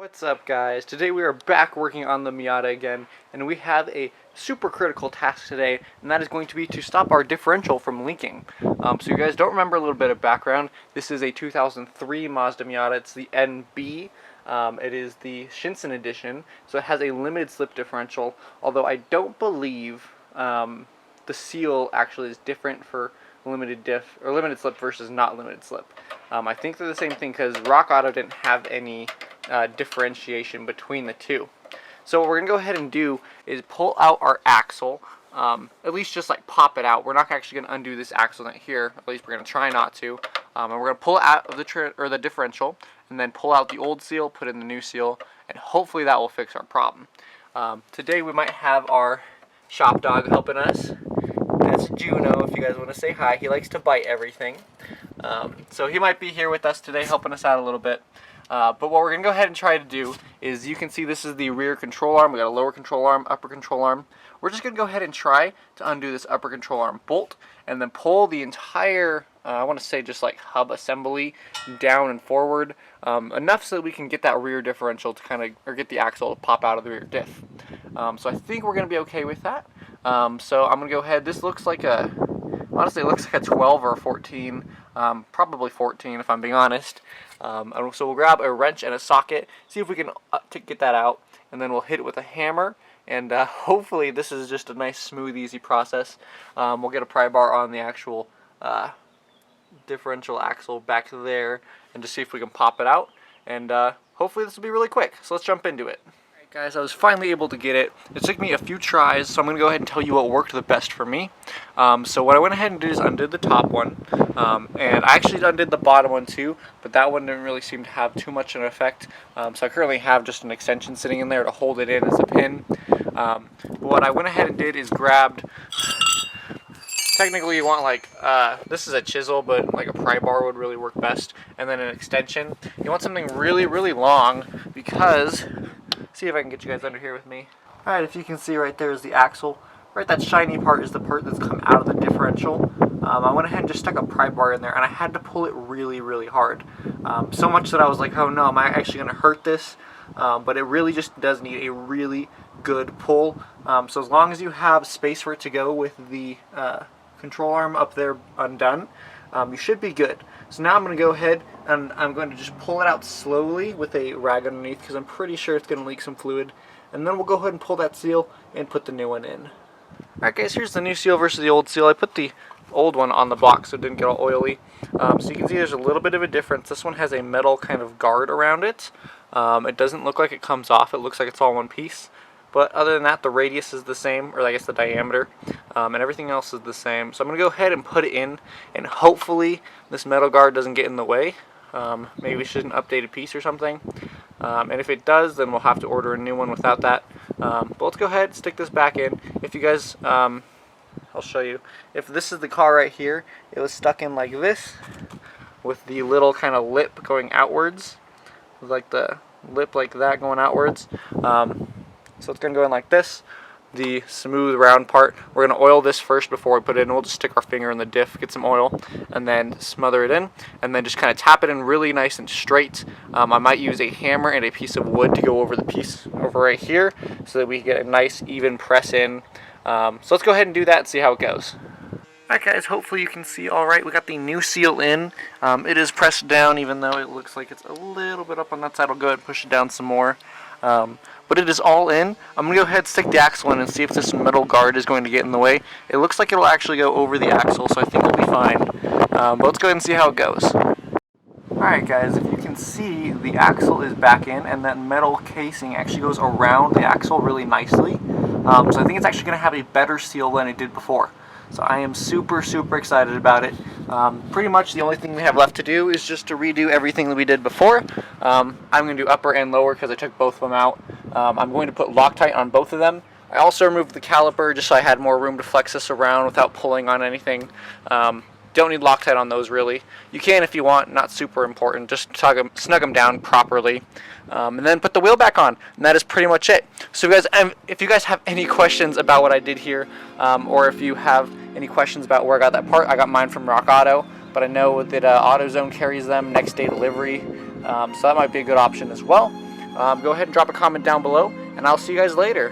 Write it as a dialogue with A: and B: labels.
A: What's up, guys? Today we are back working on the Miata again, and we have a super critical task today, and that is going to be to stop our differential from leaking. So you guys don't remember a little bit of background. This is a 2003 Mazda Miata. It's the NB. It is the Shinsen edition, so it has a limited slip differential, although I don't believe the seal actually is different for limited diff or limited slip versus not limited slip. I think they're the same thing because Rock Auto didn't have any differentiation between the two. So what we're gonna go ahead and do is pull out our axle, at least just like pop it out. We're not actually gonna undo this axle nut here. At least we're gonna try not to. And we're gonna pull it out of the differential, and then pull out the old seal, put in the new seal, and hopefully that will fix our problem. Today we might have our shop dog helping us. That's Juno, if you guys want to say hi. He likes to bite everything. So he might be here with us today helping us out a little bit. But what we're going to go ahead and try to do is, you can see this is the rear control arm. We got a lower control arm, upper control arm. We're just going to go ahead and try to undo this upper control arm bolt and then pull the entire, I want to say just like hub assembly down and forward, enough so that we can get that rear differential to kind of, or get the axle to pop out of the rear diff. So I think we're going to be okay with that. So I'm going to go ahead. This looks like honestly it looks like a 12 or a 14, probably 14 if I'm being honest. So we'll grab a wrench and a socket, see if we can get that out, and then we'll hit it with a hammer, and hopefully this is just a nice smooth easy process. We'll get a pry bar on the actual differential axle back there and just see if we can pop it out, and hopefully this will be really quick. So let's jump into it. Guys, I was finally able to get it. It took me a few tries, so I'm going to go ahead and tell you what worked the best for me. So what I went ahead and did is undid the top one, and I actually undid the bottom one too, but that one didn't really seem to have too much of an effect. So I currently have just an extension sitting in there to hold it in as a pin. But what I went ahead and did is grabbed, technically you want like, this is a chisel, but like a pry bar would really work best, and then an extension. You want something really, really long, because see if I can get you guys under here with me. Alright, if you can see right there is the axle. Right, that shiny part is the part that's come out of the differential. I went ahead and just stuck a pry bar in there, and I had to pull it really, really hard. So much that I was like, oh no, am I actually going to hurt this? But it really just does need a really good pull. So as long as you have space for it to go with the control arm up there undone, you should be good. So now I'm going to go ahead and I'm going to just pull it out slowly with a rag underneath, because I'm pretty sure it's going to leak some fluid. And then we'll go ahead and pull that seal and put the new one in. Alright guys, here's the new seal versus the old seal. I put the old one on the box so it didn't get all oily. So you can see there's a little bit of a difference. This one has a metal kind of guard around it. It doesn't look like it comes off. It looks like it's all one piece. But other than that, the radius is the same, or I guess the diameter, and everything else is the same. So I'm going to go ahead and put it in, and hopefully this metal guard doesn't get in the way. Maybe it's just an updated piece or something. And if it does, then we'll have to order a new one without that. But let's go ahead and stick this back in. If you guys, I'll show you. If this is the car right here, it was stuck in like this, with the little kind of lip going outwards, like the lip like that going outwards. So it's going to go in like this, the smooth round part. We're going to oil this first before we put it in. We'll just stick our finger in the diff, get some oil, and then smother it in, and then just kind of tap it in really nice and straight. I might use a hammer and a piece of wood to go over the piece over right here, so that we can get a nice even press in. So let's go ahead and do that and see how it goes. Alright guys, hopefully you can see alright. We got the new seal in. It is pressed down, even though it looks like it's a little bit up on that side. I'll go ahead and push it down some more. But it is all in. I'm going to go ahead and stick the axle in and see if this metal guard is going to get in the way. It looks like it'll actually go over the axle, so I think it'll be fine. But let's go ahead and see how it goes. Alright guys, if you can see, the axle is back in, and that metal casing actually goes around the axle really nicely. So I think it's actually going to have a better seal than it did before. So I am super, super excited about it. Pretty much the only thing we have left to do is just to redo everything that we did before. I'm going to do upper and lower because I took both of them out. I'm going to put Loctite on both of them. I also removed the caliper just so I had more room to flex this around without pulling on anything. Don't need Loctite on those really. You can if you want, not super important. Just snug them down properly. And then put the wheel back on, and that is pretty much it. So if you guys have any questions about what I did here, or if you have any questions about where I got that part, I got mine from Rock Auto, but I know that AutoZone carries them next day delivery, so that might be a good option as well. Go ahead and drop a comment down below, and I'll see you guys later.